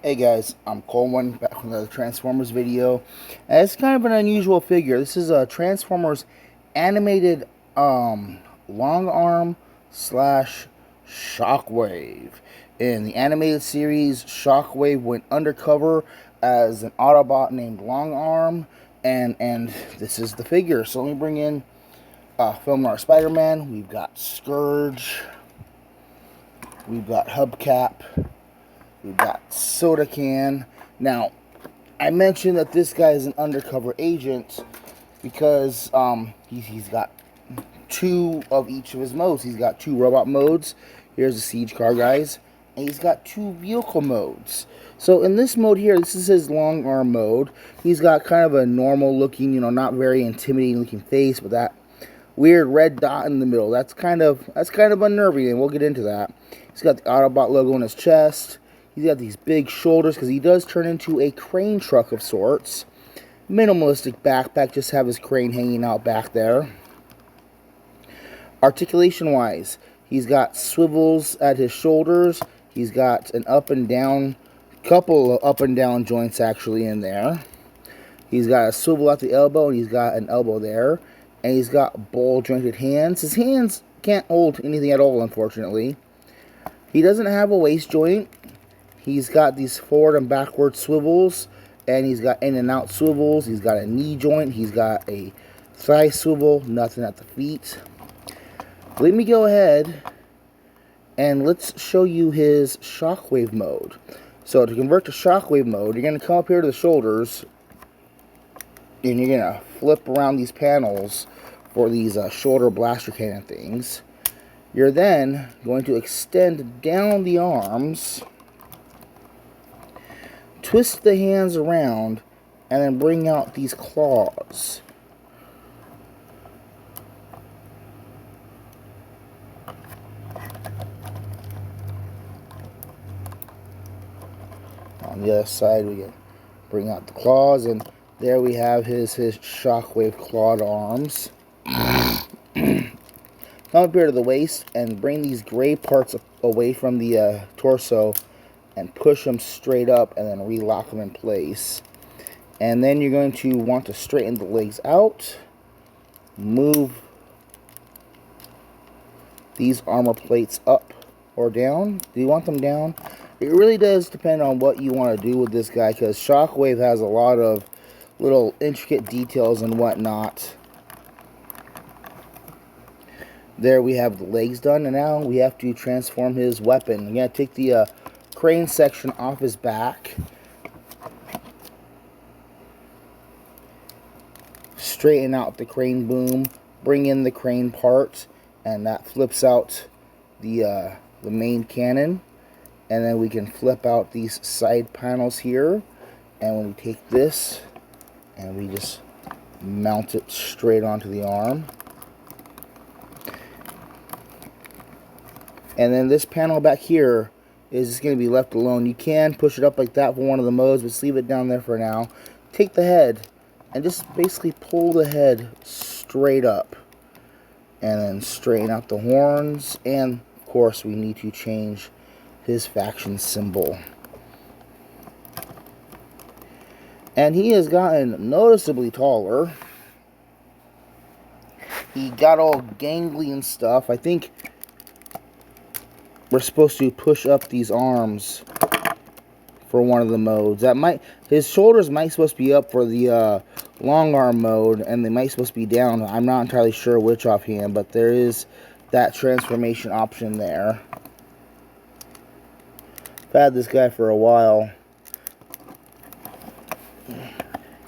Hey guys, I'm Colwen, back with another Transformers video. And it's kind of an unusual figure. This is a Transformers animated long arm slash Shockwave. In the animated series, Shockwave went undercover as an Autobot named Longarm, and this is the figure. So let me bring in Film Noir Spider-Man. We've got Scourge. We've got Hubcap. We've got Soda Can. Now, I mentioned that this guy is an undercover agent because he's got two of each of his modes. He's got two robot modes. Here's the siege car guys. And he's got two vehicle modes. So in this mode here, this is his long arm mode. He's got kind of a normal looking, not very intimidating looking face, but that weird red dot in the middle. That's kind of unnerving, and we'll get into that. He's got the Autobot logo on his chest. He's got these big shoulders because he does turn into a crane truck of sorts. Minimalistic backpack, just have his crane hanging out back there. Articulation-wise, he's got swivels at his shoulders. He's got an up and down, couple of up and down joints actually in there. He's got a swivel at the elbow, and he's got an elbow there. And he's got ball-jointed hands. His hands can't hold anything at all, unfortunately. He doesn't have a waist joint. He's got these forward and backward swivels, and he's got in and out swivels. He's got a knee joint. He's got a thigh swivel, nothing at the feet. Let me go ahead and let's show you his Shockwave mode. So to convert to Shockwave mode, you're going to come up here to the shoulders, and you're going to flip around these panels for these shoulder blaster cannon things. You're then going to extend down the arms, twist the hands around, and then bring out these claws. On the other side, we can bring out the claws, and there we have his Shockwave clawed arms. Come up here to the waist and bring these gray parts away from the torso and push them straight up and then relock them in place. And then you're going to want to straighten the legs out, move these armor plates up or down. Do you want them down? It really does depend on what you want to do with this guy, because Shockwave has a lot of little intricate details and whatnot. There we have the legs done, and now we have to transform his weapon. I'm going to take the crane section off his back, straighten out the crane boom, bring in the crane part, and that flips out the main cannon. And then we can flip out these side panels here, and when we take this and we just mount it straight onto the arm. And then this panel back here is just going to be left alone. You can push it up like that for one of the modes, but just leave it down there for now. Take the head and just basically pull the head straight up, and then straighten out the horns, and of course we need to change his faction symbol. And he has gotten noticeably taller. He got all gangly and stuff. I think we're supposed to push up these arms for one of the modes. His shoulders might supposed to be up for the long arm mode, and they might supposed to be down. I'm not entirely sure which offhand, but there is that transformation option there. I've had this guy for a while.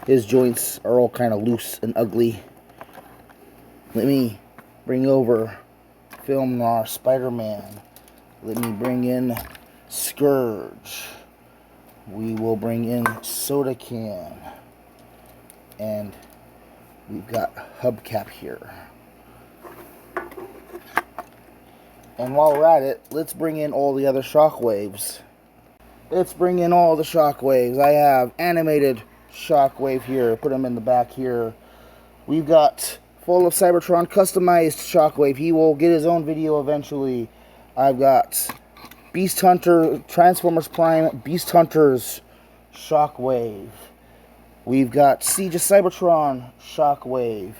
His joints are all kind of loose and ugly. Let me bring over Film Noir Spider-Man. Let me bring in Scourge. We will bring in Soda Can. And we've got Hubcap here. And while we're at it, let's bring in all the other Shockwaves. Let's bring in all the Shockwaves. I have animated Shockwave here. Put him in the back here. We've got full of Cybertron customized Shockwave. He will get his own video eventually. I've got Beast Hunter, Transformers Prime, Beast Hunters, Shockwave. We've got Siege of Cybertron, Shockwave.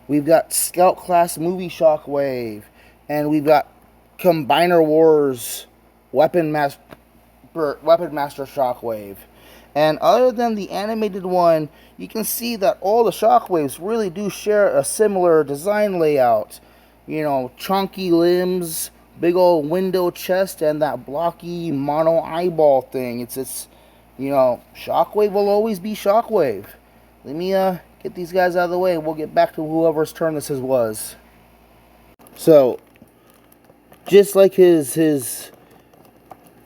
We've got Scout Class Movie Shockwave. And we've got Combiner Wars Weapon Master Shockwave. And other than the animated one, you can see that all the Shockwaves really do share a similar design layout. You know, chunky limbs, big old window chest, and that blocky mono eyeball thing. It's you know, Shockwave will always be Shockwave. Let me get these guys out of the way, and we'll get back to whoever's turn this was. So, just like his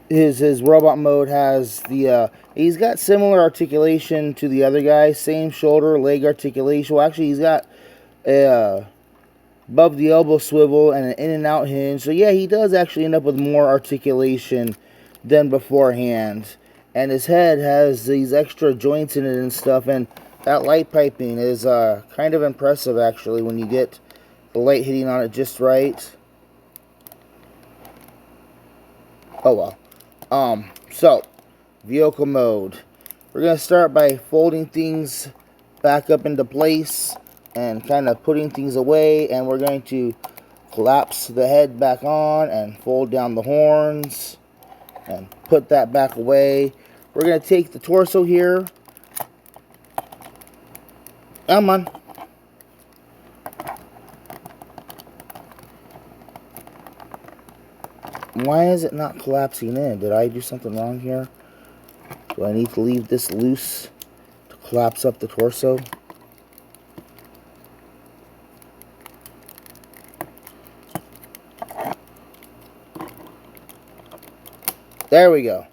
robot mode has the he's got similar articulation to the other guy, same shoulder leg articulation. Well, actually, he's got a above the elbow swivel and an in and out hinge. So yeah, he does actually end up with more articulation than beforehand. And his head has these extra joints in it and stuff, and that light piping is kind of impressive actually when you get the light hitting on it just right. Oh well. So vehicle mode. We're gonna start by folding things back up into place and kind of putting things away, and we're going to collapse the head back on and fold down the horns and put that back away. We're going to take the torso here. Come on. Why is it not collapsing in? Did I do something wrong here? Do I need to leave this loose to collapse up the torso? There we go.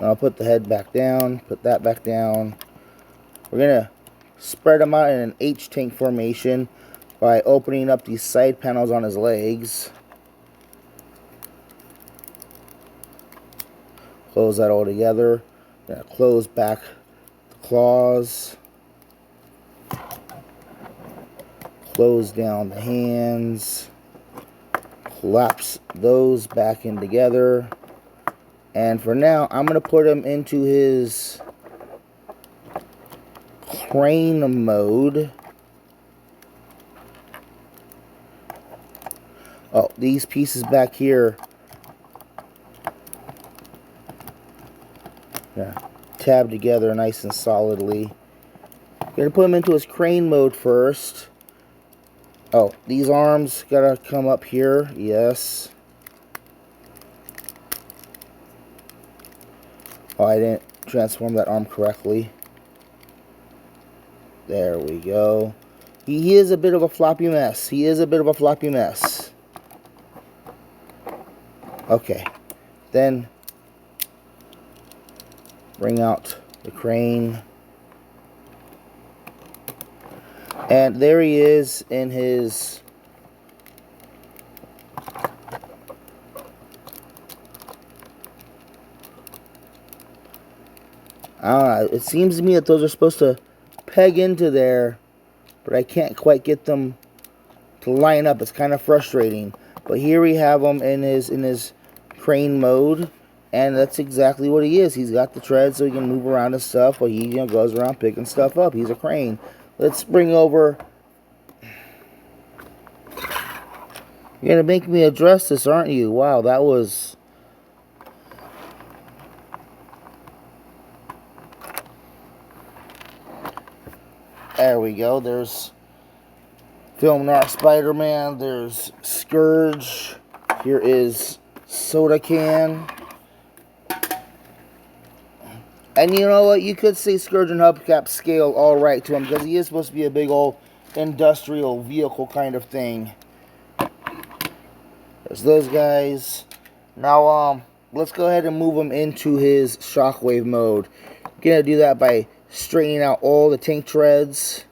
I'll put the head back down, put that back down. We're going to spread them out in an H-tank formation by opening up these side panels on his legs. Close that all together. Gonna close back the claws. Close down the hands. Collapse those back in together. And for now, I'm going to put him into his crane mode. Oh, these pieces back here. Yeah, tab together nice and solidly. Going to put him into his crane mode first. Oh, these arms got to come up here. Yes. Oh, I didn't transform that arm correctly. There we go. He is a bit of a floppy mess. He is a bit of a floppy mess. Okay. Then bring out the crane. And there he is in his it seems to me that those are supposed to peg into there, but I can't quite get them to line up. It's kind of frustrating. But here we have him in his crane mode, and that's exactly what he is. He's got the tread so he can move around and stuff, but he goes around picking stuff up. He's a crane. Let's bring over. You're gonna make me address this, aren't you? Wow, that was. There we go. There's Film Noir Spider-Man. There's Scourge. Here is Soda Can. And you know what? You could say Scourge and Hubcap scale all right to him because he is supposed to be a big old industrial vehicle kind of thing. There's those guys. Now, let's go ahead and move him into his Shockwave mode. Gonna do that by straightening out all the tank treads.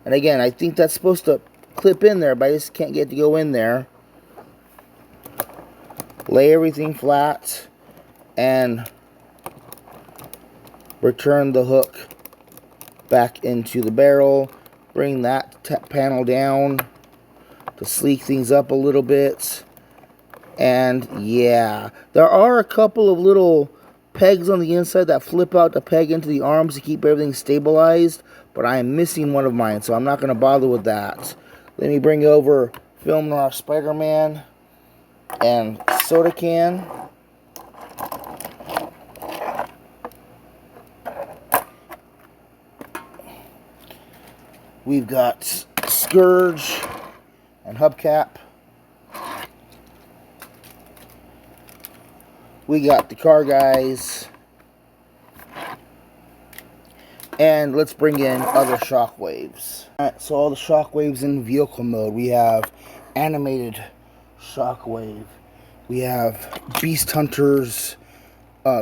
And again, I think that's supposed to clip in there, but I just can't get it to go in there. Lay everything flat and return the hook back into the barrel. Bring that panel down. to sleek things up a little bit. And yeah, there are a couple of little pegs on the inside that flip out to peg into the arms to keep everything stabilized, but I am missing one of mine, so I'm not going to bother with that. Let me bring over Film Noir Spider-Man and soda can. We've got Scourge and hubcap. We got the car guys. And let's bring in other Shockwaves. Alright, so all the Shockwaves in vehicle mode. We have animated Shockwave. We have Beast Hunters,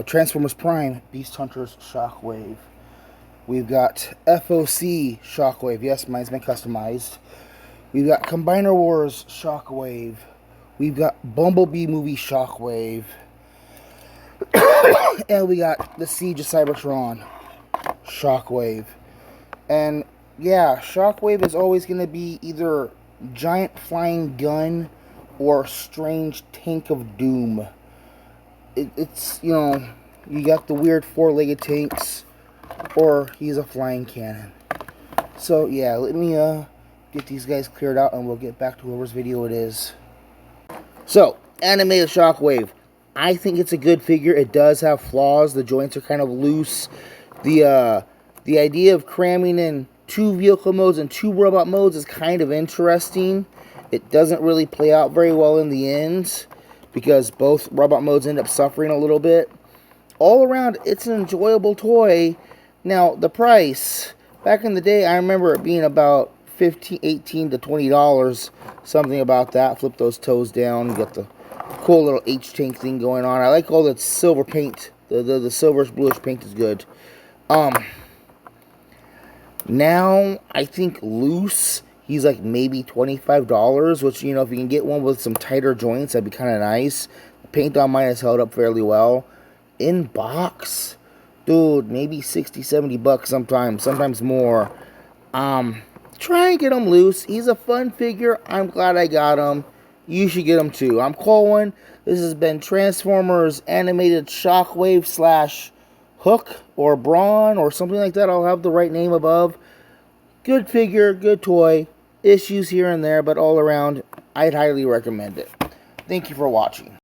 Transformers Prime, Beast Hunters Shockwave. We've got FOC Shockwave. Yes, mine's been customized. We've got Combiner Wars Shockwave. We've got Bumblebee Movie Shockwave. And we got the Siege of Cybertron Shockwave. And yeah, Shockwave is always going to be either giant flying gun or strange tank of doom. It's, you know, you got the weird four-legged tanks, or he's a flying cannon. So yeah, let me get these guys cleared out and we'll get back to whoever's video it is. So, animated Shockwave. I think it's a good figure. It does have flaws. The joints are kind of loose. The idea of cramming in 2 vehicle modes and 2 robot modes is kind of interesting. It doesn't really play out very well in the end because both robot modes end up suffering a little bit. All around, it's an enjoyable toy. Now, the price, back in the day, I remember it being about $18 to $20, something about that. Flip those toes down, you got the cool little H-tank thing going on. I like all the silver paint. The silverish bluish paint is good. Now, I think loose, he's like maybe $25, which, you know, if you can get one with some tighter joints, that'd be kind of nice. The paint on mine has held up fairly well. In box, dude, maybe 60, 70 bucks sometimes more. Try and get him loose. He's a fun figure. I'm glad I got him. You should get him too. I'm Colwen. This has been Transformers Animated Shockwave / Hook or Brawn or something like that. I'll have the right name above. Good figure, good toy. Issues here and there, but all around, I'd highly recommend it. Thank you for watching.